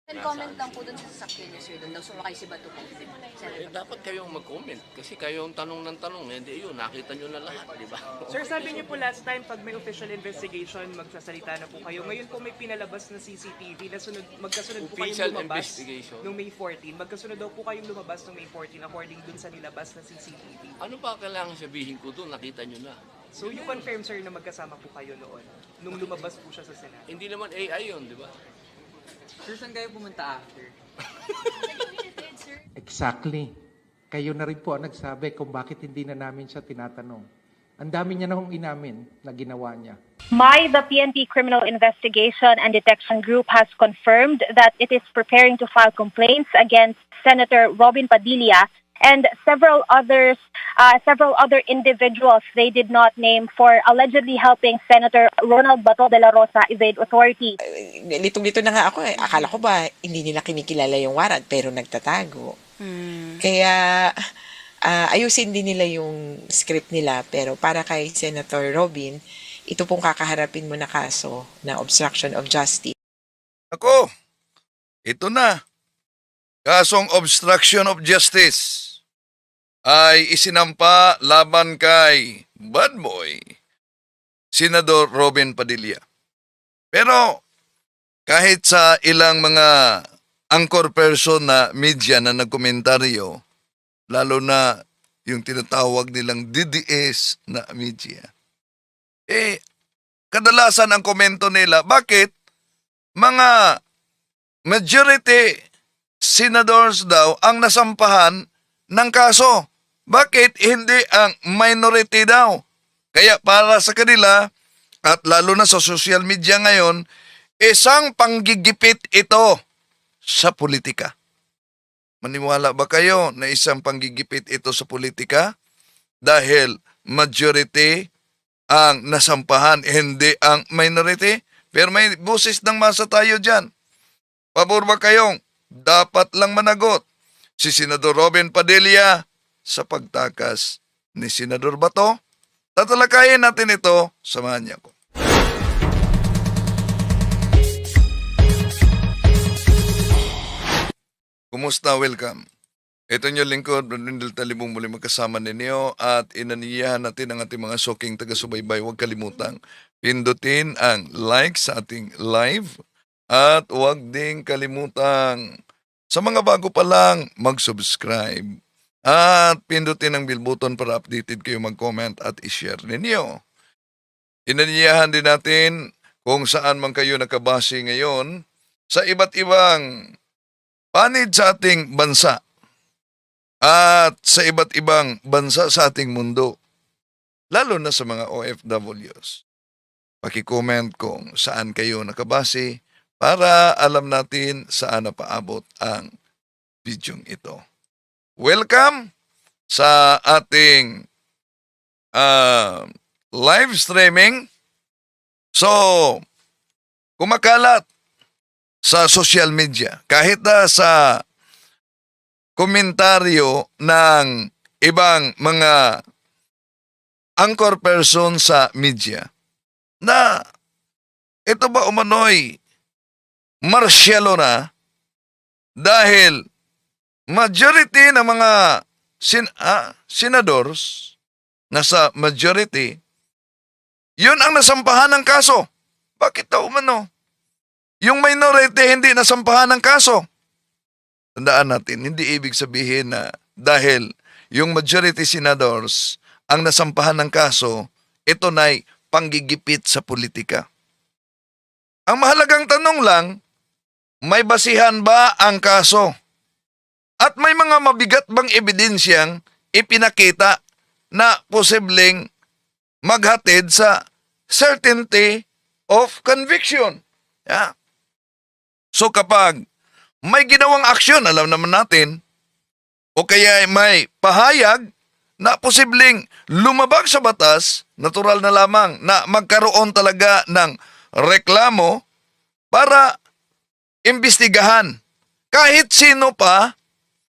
Comment lang po dun sa sasakyan niya, sir, dun daw sumakay si Bato po. Dapat kayong mag-comment kasi kayo ang tanong ng tanong. Hindi yun, nakita nyo na lahat, di ba? Sir, sabi niyo po last time pag may official investigation, magsasalita na po kayo. Ngayon po may pinalabas na CCTV na magkasunod po Official kayong lumabas investigation. noong May 14. Magkasunod daw po kayong lumabas noong May 14 according dun sa nilabas na CCTV. Ano pa kailangan sabihin ko doon? Nakita nyo na. So you confirm, sir, na magkasama po kayo noon nung lumabas po siya sa Senado? Hindi naman AI yun, di ba? Sir, saan kayo pumunta after? Exactly. Kayo na rin po ang nagsabi kung bakit hindi na namin siya tinatanong. Ang dami niya na hong inamin na ginawa niya. The PNP Criminal Investigation and Detection Group has confirmed that it is preparing to file complaints against Senator Robin Padilla and several other individuals they did not name for allegedly helping Senator Ronald Bato de la Rosa evade authority. Litong-lito na nga ako eh. Akala ko ba hindi nila kinikilala yung warrant pero nagtatago. Kaya ayusin din nila yung script nila pero para kay Senator Robin, ito pong kakaharapin mo na kaso na obstruction of justice. Ako, ito na. Kasong obstruction of justice ay isinampa laban kay bad boy, Senador Robin Padilla. Pero kahit sa ilang mga anchor person na media na nagkomentaryo, lalo na yung tinatawag nilang DDS na media, kadalasan ang komento nila, bakit mga majority senators daw ang nasampahan ng kaso? Bakit hindi ang minority daw? Kaya para sa kanila, at lalo na sa social media ngayon, isang panggigipit ito sa politika. Maniwala ba kayo na isang panggigipit ito sa politika? Dahil majority ang nasampahan, hindi ang minority? Pero may busis ng masa tayo dyan. Pabor ba kayong dapat lang managot si Senador Robin Padilla sa pagtakas ni Senador Bato? Tatalakayin natin ito, samahan niyo ako. Kumusta? Welcome. Ito niyo lingkod, Brandon Talibong muli magkasama ninyo at inaniyahan natin ang ating mga soking taga-subaybay. Huwag kalimutang pindutin ang like sa ating live at huwag ding kalimutang sa mga bago pa lang mag-subscribe at pindutin ang bell button para updated kayo mag-comment at i-share ninyo. Inaniyahan din natin kung saan man kayo nakabase ngayon sa iba't ibang panid sa ating bansa at sa iba't ibang bansa sa ating mundo, lalo na sa mga OFWs. Paki-comment kung saan kayo nakabase para alam natin saan napaabot ang bidyong ito. Welcome sa ating live streaming. So, kumakalat sa social media, kahit na sa komentaryo ng ibang mga anchor person sa media, na ito ba umano'y marsyalo na dahil majority ng mga senadors nasa majority, yun ang nasampahan ng kaso. Bakit daw umano? Yung minority hindi nasampahan ng kaso. Tandaan natin, hindi ibig sabihin na dahil yung majority senators ang nasampahan ng kaso, ito na'y panggigipit sa politika. Ang mahalagang tanong lang, may basihan ba ang kaso? At may mga mabigat bang ebidensyang ipinakita na posibleng maghatid sa certainty of conviction? Yeah. So kapag may ginawang aksyon, alam naman natin, o kaya may pahayag na posibleng lumabag sa batas, natural na lamang na magkaroon talaga ng reklamo para imbestigahan kahit sino pa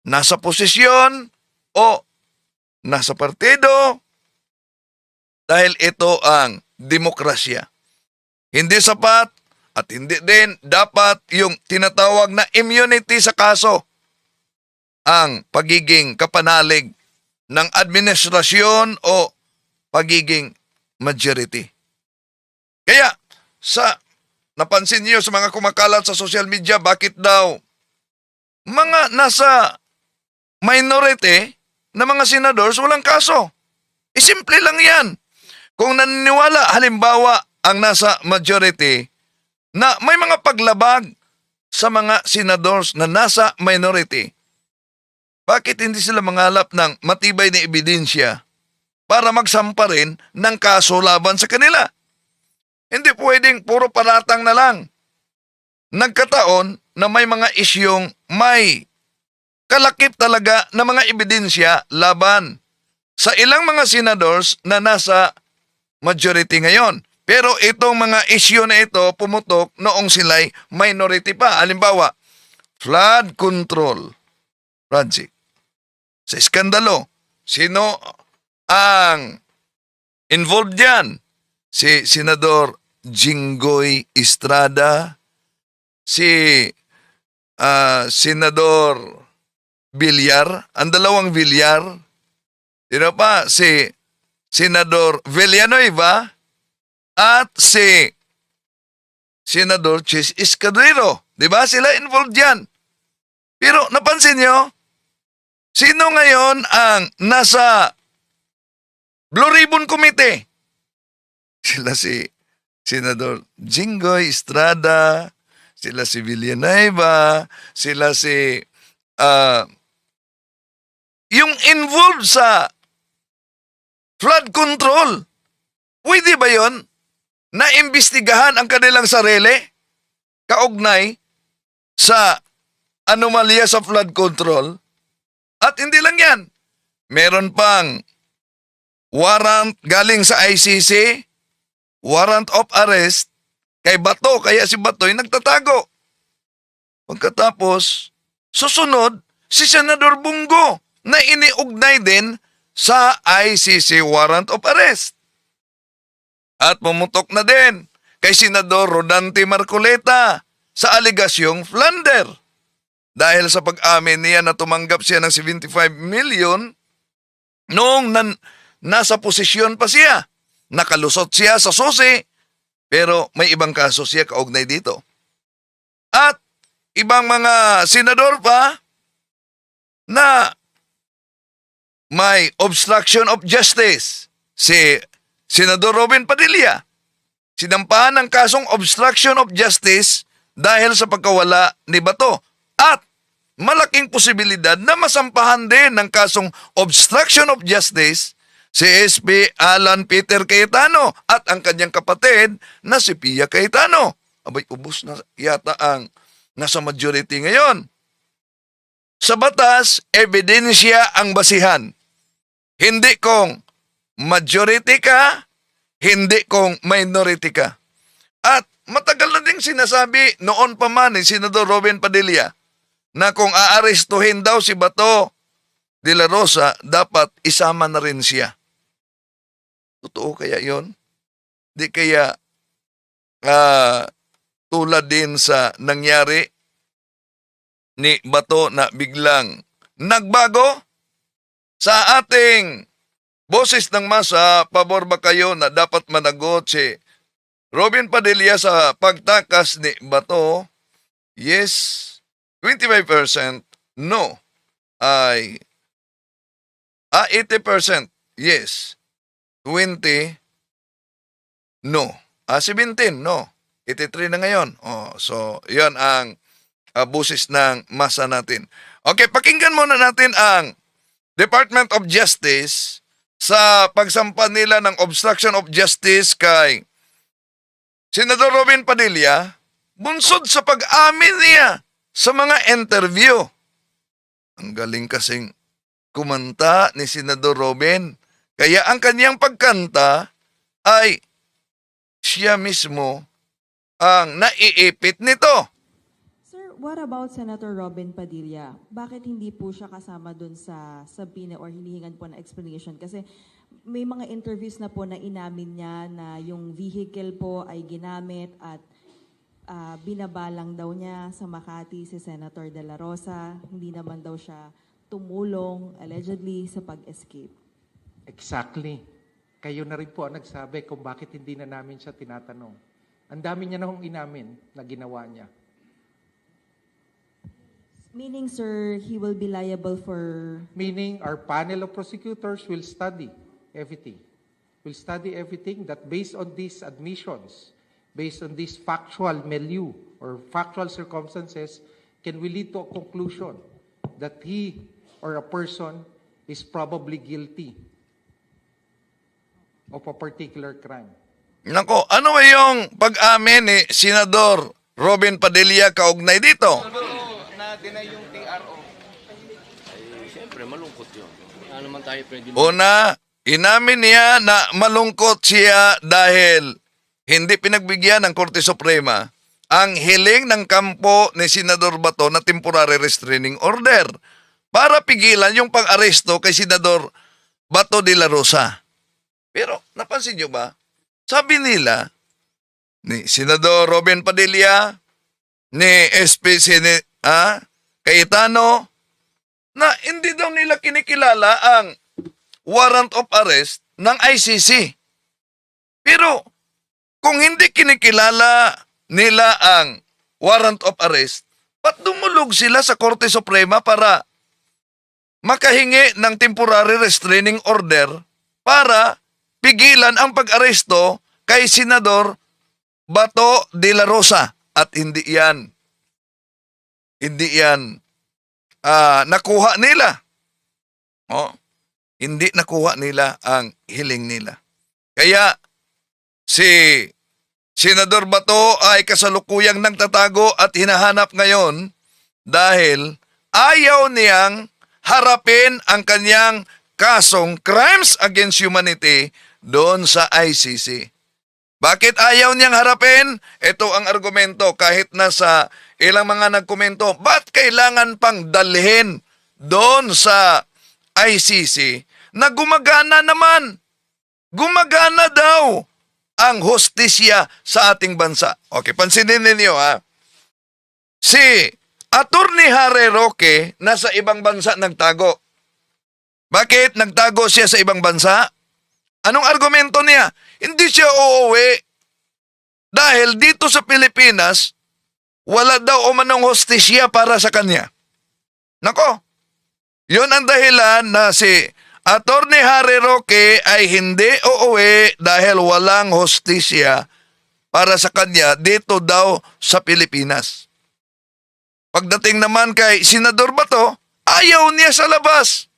nasa posisyon o nasa partido, dahil ito ang demokrasya. Hindi sapat at hindi din dapat yung tinatawag na immunity sa kaso ang pagiging kapanalig ng administrasyon o pagiging majority. Kaya, napansin niyo sa mga kumakalat sa social media, bakit daw mga nasa minority na mga senadors walang kaso? Simple lang yan. Kung naniniwala, halimbawa, ang nasa majority na may mga paglabag sa mga senadors na nasa minority, bakit hindi sila mangalap ng matibay na ebidensya para magsampa rin ng kaso laban sa kanila? Hindi pwedeng puro paratang na lang. Nagkataon na may mga isyong may kalakip talaga na mga ebidensya laban sa ilang mga senadors na nasa majority ngayon. Pero itong mga isyu na ito pumutok noong sila'y minority pa. Halimbawa, flood control project. Sa iskandalo, sino ang involved diyan? Si Senador Jinggoy Estrada, si Senador Villar, ang dalawang Villar, sino pa? Si Senador Villanueva at si Senador Chis Escudero. Diba? Sila involved dyan. Pero napansin nyo, sino ngayon ang nasa Blue Ribbon Committee? Sila si Senador Jinggoy Estrada, sila si Villanueva, sila si yung involved sa flood control. Pwede ba yon na imbestigahan ang kanilang sarili kaugnay sa anomalya sa flood control? At hindi lang yan. Meron pang warrant galing sa ICC, warrant of arrest kay Bato, kaya si Bato'y nagtatago. Pagkatapos, susunod si Senador Bungo na iniugnay din sa ICC warrant of arrest. At pumutok na din kay Senador Rodante Marcoleta sa aligasyong plunder. Dahil sa pag-amin niya na tumanggap siya ng 75 million noong nasa posisyon pa siya. Nakalusot siya sa susi, pero may ibang kaso siya kaugnay dito. At ibang mga senador pa na may obstruction of justice. Si Senador Robin Padilla, sinampahan ng kasong obstruction of justice dahil sa pagkawala ni Bato. At malaking posibilidad na masampahan din ng kasong obstruction of justice si SP Alan Peter Cayetano at ang kanyang kapatid na si Pia Cayetano. Abay, ubos na yata ang nasa majority ngayon. Sa batas, ebidensya ang basihan. Hindi kung majority ka, hindi kung minority ka. At matagal na ding sinasabi noon pa man ni Senador Robin Padilla na kung aarestuhin daw si Bato de la Rosa, dapat isama na rin siya. Totoo kaya yon? Di kaya tulad din sa nangyari ni Bato na biglang nagbago? Sa ating boses ng masa, pabor ba kayo na dapat managot si Robin Padilla sa pagtakas ni Bato? Yes, 25%. No, ay 80%. Yes, 20. No. 17. No. 83 na ngayon. So, yan ang boses ng masa natin. Okay, pakinggan muna natin ang Department of Justice sa pagsampa nila ng obstruction of justice kay Senador Robin Padilla, bunsod sa pag-amin niya sa mga interview. Ang galing kasing kumanta ni Senador Robin. Kaya ang kanyang pagkanta ay siya mismo ang naiipit nito. Sir, what about Senator Robin Padilla? Bakit hindi po siya kasama dun sa subpoena or hinihingan po na explanation? Kasi may mga interviews na po na inamin niya na yung vehicle po ay ginamit at binabalang daw niya sa Makati si Senator De La Rosa, hindi naman daw siya tumulong allegedly sa pag-escape. Exactly. Kayo na rin po ang nagsabi kung bakit hindi na namin siya tinatanong. Ang dami niya na hong inamin na ginawa niya. Meaning, sir, he will be liable for... Meaning, our panel of prosecutors will study everything. Will study everything that based on these admissions, based on this factual milieu or factual circumstances, can we lead to a conclusion that he or a person is probably guilty of a particular crime. Nako, ano ba yung pag-amin ni Senador Robin Padilla kaugnay dito? Na-deny yung TRO. Ay, siyempre, malungkot yun. Ano naman tayo pwede Una, inamin niya na malungkot siya dahil hindi pinagbigyan ng Korte Suprema ang hiling ng kampo ni Senador Bato na temporary restraining order para pigilan yung pang-aresto kay Senador Bato de la Rosa. Pero napansin nyo ba? Sabi nila ni Senador Robin Padilla, ni SP Cayetano, na hindi daw nila kinikilala ang warrant of arrest ng ICC. Pero kung hindi kinikilala nila ang warrant of arrest, ba't dumulog sila sa Korte Suprema para makahingi ng temporary restraining order para pigilan ang pag-aresto kay Senador Bato de la Rosa? At hindi yan nakuha nila. Hindi nakuha nila ang hiling nila. Kaya si Senador Bato ay kasalukuyang nagtatago at hinahanap ngayon dahil ayaw niyang harapin ang kanyang kasong crimes against humanity doon sa ICC. Bakit ayaw niyang harapin? Ito ang argumento kahit nasa ilang mga nagkomento, ba't kailangan pang dalhin doon sa ICC na gumagana naman? Gumagana daw ang hustisya sa ating bansa. Okay, pansinin ninyo ha. Si Attorney Harry Roque nasa ibang bansa nagtago. Bakit nagtago siya sa ibang bansa? Anong argumento niya? Hindi siya uuwi dahil dito sa Pilipinas, wala daw umanong hustisya para sa kanya. Nako, yun ang dahilan na si Attorney Harry Roque ay hindi uuwi dahil walang hustisya para sa kanya dito daw sa Pilipinas. Pagdating naman kay Senador Bato, ayaw niya sa labas.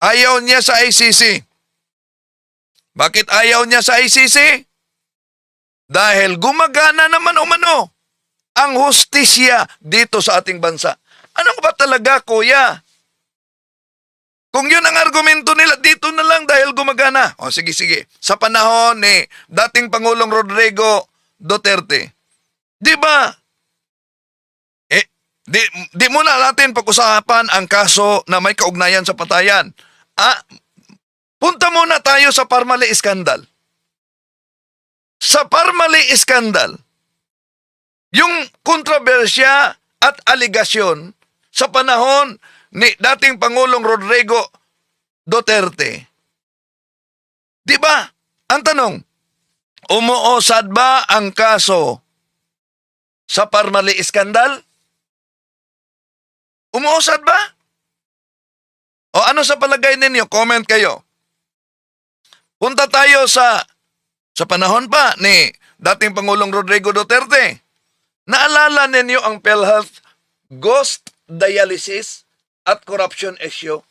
Ayaw niya sa ICC. Bakit ayaw niya sa ICC? Dahil gumagana naman umano ang hustisya dito sa ating bansa. Ano ba talaga, kuya? Kung yun ang argumento nila, dito na lang dahil gumagana. O sige. Sa panahon ni dating Pangulong Rodrigo Duterte, di ba? Di muna natin pag-usapan ang kaso na may kaugnayan sa patayan. Punta muna tayo sa Parmali Scandal. Sa Parmali Scandal, yung kontrobersya at aligasyon sa panahon ni dating Pangulong Rodrigo Duterte. Di ba? Ang tanong, umuusad ba ang kaso sa Parmali Scandal? Umuusad ba? O ano sa palagay ninyo? Comment kayo. Punta tayo sa panahon pa ni dating Pangulong Rodrigo Duterte. Naalala ninyo ang PhilHealth ghost dialysis at corruption issue?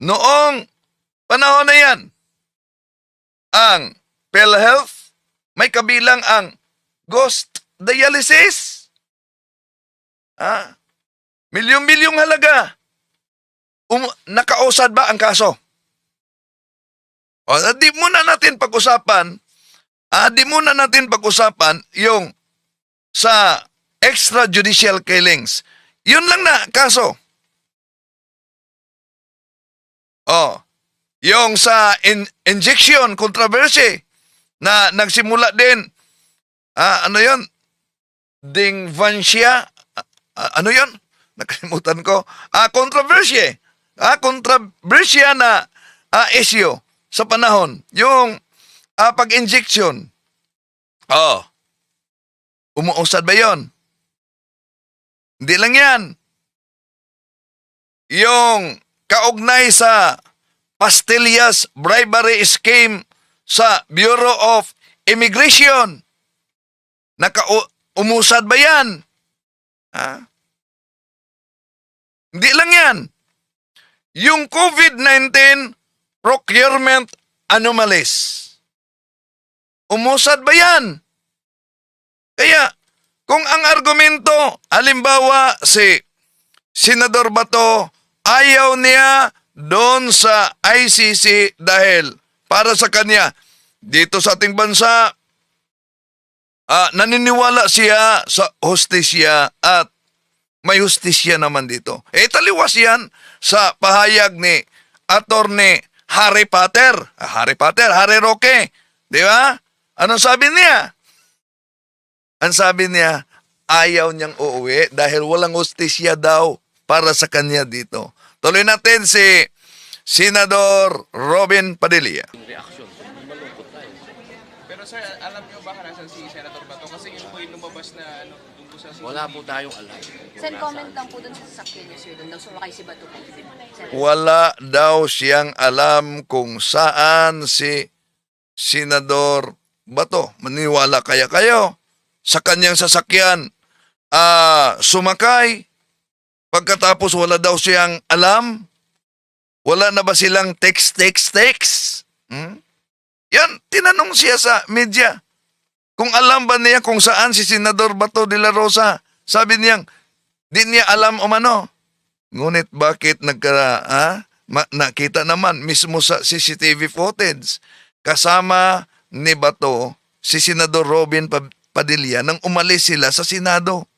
Noong panahon na yan, ang PhilHealth may kabilang ang ghost dialysis. Milyong-milyong halaga. Nakausad ba ang kaso? Di muna natin pag-usapan yung sa extrajudicial killings. Yun lang na kaso. Yung sa injection controversy na nagsimula din Ano yon? Dingvansya? Ano yon? Nakalimutan ko. Kontrobersya. Kontrobersya na issue sa panahon. Yung pag-injection. Umuusad ba yon? Hindi lang yan. Yung kaugnay sa pastillas bribery scheme sa Bureau of Immigration. Umusad ba yan? Hindi lang yan. Yung COVID-19 procurement anomalies. Umusad ba yan? Kaya, kung ang argumento, halimbawa si Senador Bato, ayaw niya doon sa ICC dahil para sa kanya, dito sa ating bansa, naniniwala siya sa hustisya at may hustisya naman dito. Taliwas yan sa pahayag ni Attorney Harry Roque. Di ba? Anong sabi niya? Ang sabi niya, ayaw niyang uuwi dahil walang hustisya daw para sa kanya dito. Tuloy natin si Senador Robin Padilla. Reaction. Malungkot tayo. Pero sir, alam niyo ba kung si Senator Bato? Kasi yun po yung lumabas na tungkol sa Wala po tayong alam. Sen, comment lang po dun sa sasakyan niyo, sir. Doon daw sumakay si Bato po. Sen. Wala daw siyang alam kung saan si Senador Bato. Maniwala kaya kayo sa kanyang sasakyan sumakay pagkatapos wala daw siyang alam? Wala na ba silang text? Yan, tinanong siya sa media. Kung alam ba niya kung saan si Senador Bato de la Rosa, sabi niya, di niya alam umano. Ngunit bakit nakita naman mismo sa CCTV footage kasama ni Bato si Senador Robin Padilla nang umalis sila sa Senado.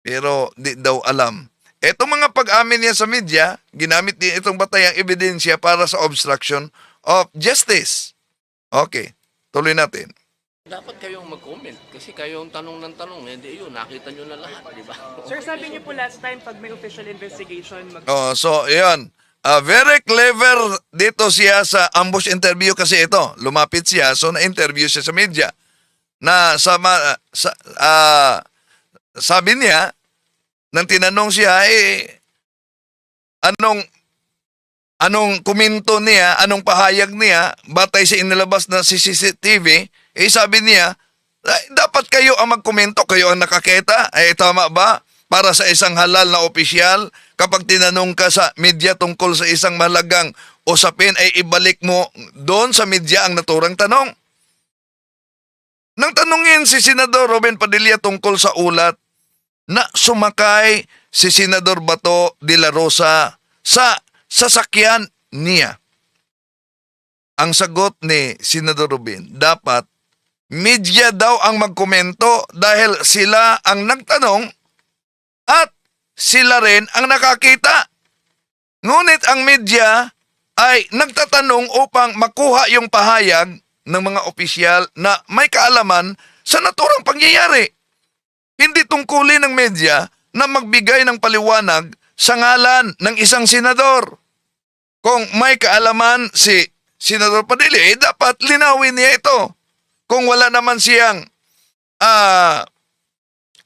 Pero di daw alam. Etong mga pag-amin niya sa media, ginamit din itong batayang ebidensya para sa obstruction of justice. Okay, tuloy natin. Dapat kayong mag-comment kasi kayong tanong ng tanong. Hindi yun, nakita nyo na lahat, di ba? Sir, sabi niyo po last time pag may official investigation, So, yan. Very clever dito siya sa ambush interview kasi ito. Lumapit siya, so na-interview siya sa media. Na sabi niya, nang tinanong siya, anong komento niya, anong pahayag niya, batay sa inilabas na CCTV, sabi niya, dapat kayo ang magkomento, kayo ang nakakita. Tama ba? Para sa isang halal na opisyal, kapag tinanong ka sa media tungkol sa isang mahalagang usapin, ay ibalik mo doon sa media ang naturang tanong. Nang tanungin si Senador Robin Padilla tungkol sa ulat na sumakay si Senador Bato de la Rosa sa sasakyan niya. Ang sagot ni Senador Robin, dapat media daw ang magkomento dahil sila ang nagtanong at sila rin ang nakakita. Ngunit ang media ay nagtatanong upang makuha yung pahayag ng mga opisyal na may kaalaman sa naturang pangyayari. Hindi tungkulin ng media na magbigay ng paliwanag sa ngalan ng isang senador. Kung may kaalaman si Senador Padilla, dapat linawin niya ito. Kung wala naman siyang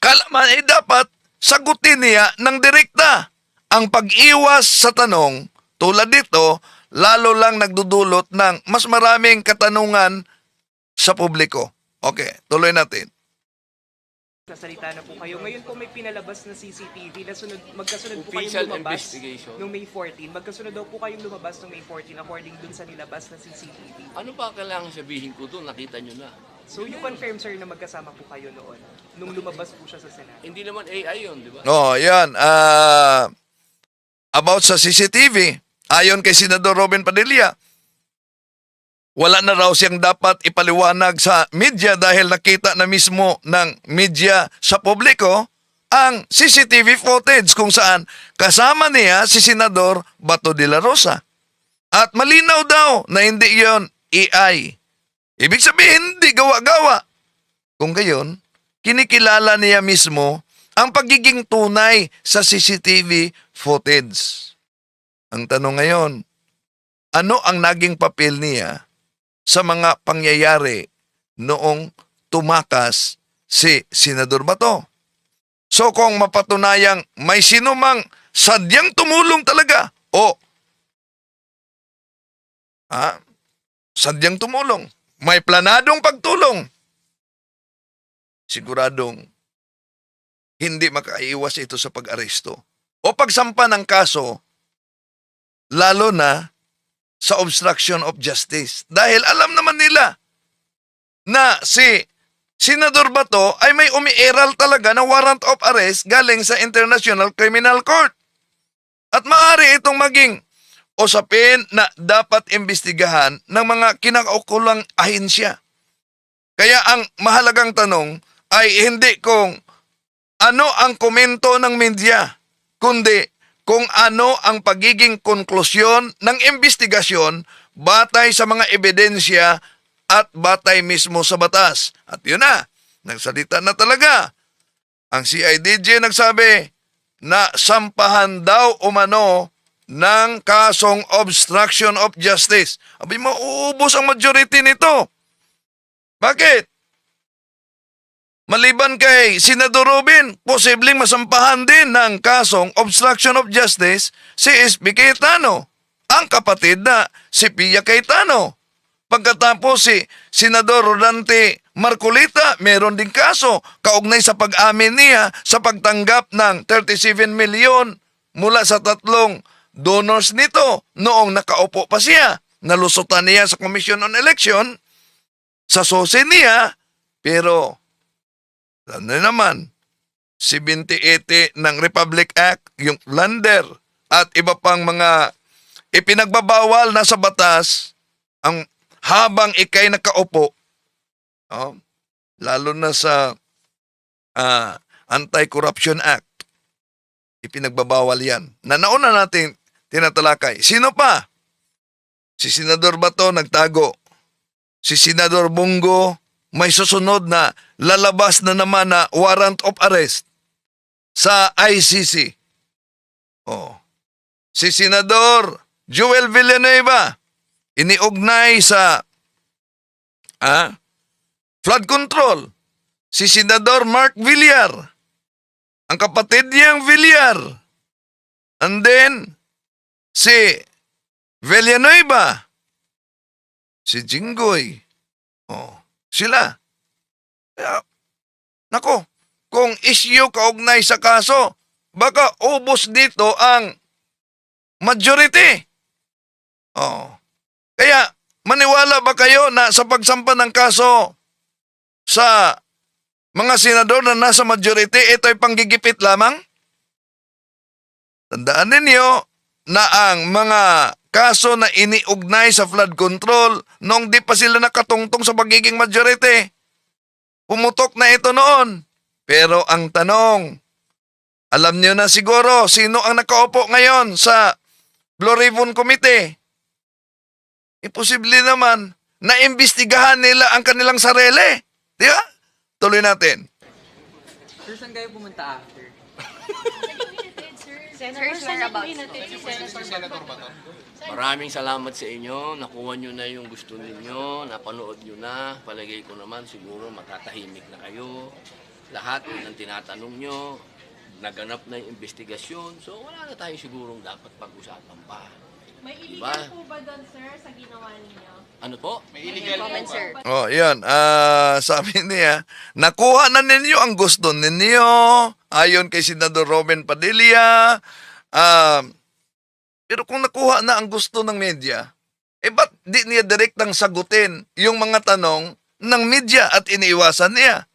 kaalaman, dapat sagutin niya ng direkta. Ang pag-iwas sa tanong tulad dito, lalo lang nagdudulot ng mas maraming katanungan sa publiko. Okay, tuloy natin. Sasalita na po kayo. Ngayon po may pinalabas na CCTV na magkasunod po Official kayong lumabas investigation. noong May 14. Magkasunod daw po kayong lumabas noong May 14 according dun sa nilabas na CCTV. Ano ba kailangan sabihin ko doon? Nakita nyo na. So you confirm sir na magkasama po kayo noon nung lumabas po siya sa Senado. Hindi naman AI yun, di ba? Yan. About sa CCTV, ayon kay Senador Robin Padilla, wala na raw siyang dapat ipaliwanag sa media dahil nakita na mismo ng media sa publiko ang CCTV footage kung saan kasama niya si Senador Bato de la Rosa. At malinaw daw na hindi yon AI. Ibig sabihin, hindi gawa-gawa. Kung gayon, kinikilala niya mismo ang pagiging tunay sa CCTV footage. Ang tanong ngayon, ano ang naging papel niya sa mga pangyayari noong tumakas si Senador Bato? So kung mapatunayang may sinumang sadyang tumulong talaga o sadyang tumulong, may planadong pagtulong, siguradong hindi makaiwas ito sa pag-aresto o pagsampa ng kaso, lalo na sa obstruction of justice. Dahil alam naman nila na si Senador Bato ay may umiiral talaga na warrant of arrest galing sa International Criminal Court. At maaari itong maging usapin na dapat imbestigahan ng mga kinakaukulang ahensya. Kaya ang mahalagang tanong ay hindi kung ano ang komento ng media, kundi kung ano ang pagiging konklusyon ng investigasyon batay sa mga ebidensya at batay mismo sa batas. At yun na, nagsalita na talaga. Ang CIDG nagsabi na sampahan daw umano ng kasong obstruction of justice. Abi, mauubos ang majority nito. Bakit? Maliban kay Senador Robin, posibleng masampahan din ng kasong obstruction of justice si S.P. Cayetano, ang kapatid na si Pia Cayetano. Pagkatapos si Senador Rodante Marcolita, meron din kaso kaugnay sa pag-amin niya sa pagtanggap ng 37 milyon mula sa 3 donors nito noong nakaupo pa siya. Nalusutan niya sa Commission on Election, sa sose niya, pero ano naman, 7080 ng Republic Act, yung plunder at iba pang mga ipinagbabawal na sa batas ang habang ikay nakaupo, lalo na sa Anti-Corruption Act, ipinagbabawal yan. Na nauna natin tinatalakay. Sino pa? Si Senador Bato nagtago. Si Senador Bongo may susunod na lalabas na naman na warrant of arrest sa ICC. Si Senador Joel Villanueva iniugnay sa flood control. Si Senador Mark Villar, ang kapatid niyang Villar. And then, si Villanueva, si Jinggoy. Sila. Nako, kung issue kaugnay sa kaso, baka ubos dito ang majority. Kaya, maniwala ba kayo na sa pagsampa ng kaso sa mga senador na nasa majority, ito ay panggigipit lamang? Tandaan ninyo na ang mga kaso na iniugnay sa flood control noong di pa sila nakatungtong sa pagiging majority, pumutok na ito noon. Pero ang tanong, alam nyo na siguro sino ang nakaupo ngayon sa Blue Ribbon Committee. Imposible naman na imbestigahan nila ang kanilang sarili. Di ba? Tuloy natin. Sir, saan kayo pumunta after? Sir, about Maraming salamat sa inyo. Nakuha nyo na yung gusto ninyo. Napanood nyo na. Palagay ko naman siguro matatahimik na kayo. Lahat ng tinatanong nyo, naganap na yung investigasyon. So wala na tayo sigurong dapat pag-usapan pa. May illegal po ba doon, sir, sa ginawa ninyo? Ano po? May comment, sir. Yan. Sabi niya, nakuha na ninyo ang gusto ninyo. Ayon kay Senador Robin Padilla. Pero kung nakuha na ang gusto ng media, ba't di niya direktang sagutin yung mga tanong ng media at iniiwasan niya?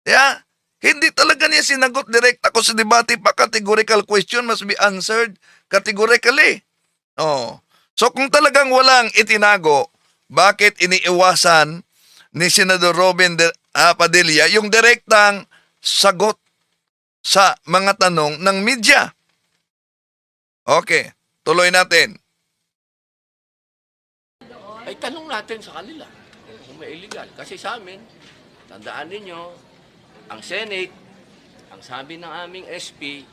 Yeah? Hindi talaga niya sinagot direct ako sa debate pa. Categorical question must be answered categorically. So kung talagang walang itinago, bakit iniiwasan ni Senador Robin Padilla yung direktang sagot sa mga tanong ng media? Okay, tuloy natin. Ay tanong natin sa kanila. Kung may illegal. Kasi sa amin, tandaan ninyo, ang Senate, ang sabi ng aming SP,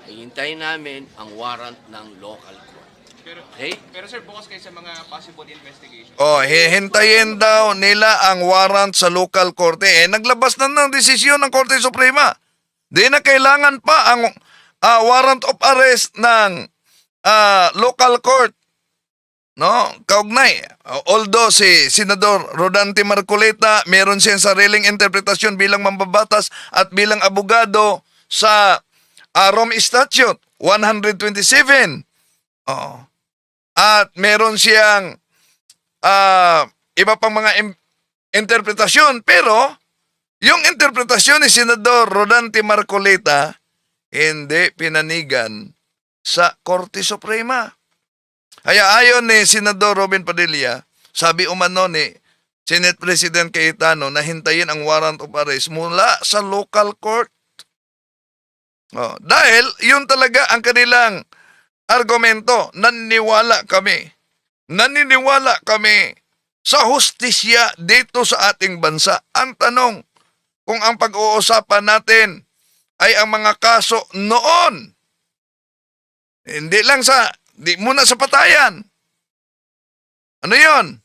ay hintayin namin ang warrant ng local court. Okay? Pero sir, bukas kayo sa mga possible investigation. Oh, hihintayin daw nila ang warrant sa local korte. Naglabas na ng desisyon ng Korte Suprema. Di na kailangan pa ang warrant of arrest ng local court. No, kaugnay. Although si Senador Rodante Marcoleta, meron siyang sariling interpretasyon bilang mambabatas at bilang abogado sa Rome Statute 127. Oh. At meron siyang iba pang mga interpretasyon, pero yung interpretasyon ni Senador Rodante Marcoleta hindi pinanigan sa Korte Suprema. Kaya ayon ni Senador Robin Padilla, sabi umano ni Senate President Cayetano na hintayin ang warrant of arrest mula sa local court. Oh, dahil yun talaga ang kanilang argumento. Naniniwala kami sa hustisya dito sa ating bansa. Ang tanong, kung ang pag-uusapan natin ay ang mga kaso noon, hindi lang di muna sa patayan. Ano yon?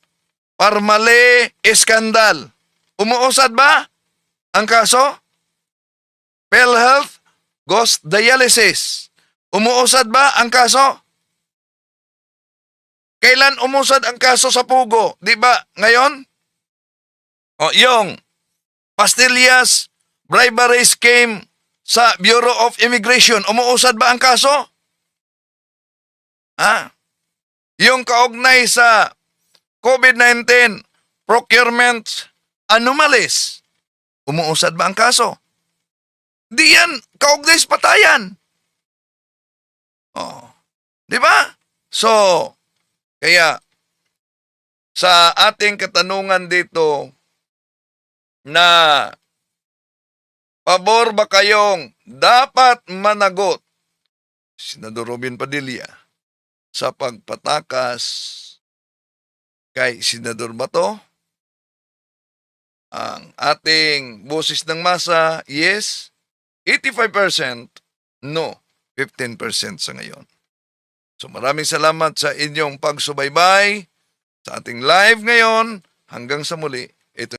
Parmale Iskandal. Umuusad ba ang kaso? PhilHealth Ghost Dialysis. Umuusad ba ang kaso? Kailan umusad ang kaso sa Pugo? Di ba ngayon? O yung Pastillas bribery scheme sa Bureau of Immigration. Umuusad ba ang kaso? Yung kaugnay sa COVID-19 procurement anomalies. Umuusad ba ang kaso? Di yan kaugnay sa patayan. Oh. Di ba? So, kaya sa ating katanungan dito na pabor ba kayong dapat managot Senador Robin Padilla sa pagpatakas kay Senador Bato? Ang ating boses ng masa, yes, 85%, no, 15% sa ngayon. So maraming salamat sa inyong pagsubaybay sa ating live ngayon. Hanggang sa muli, ito.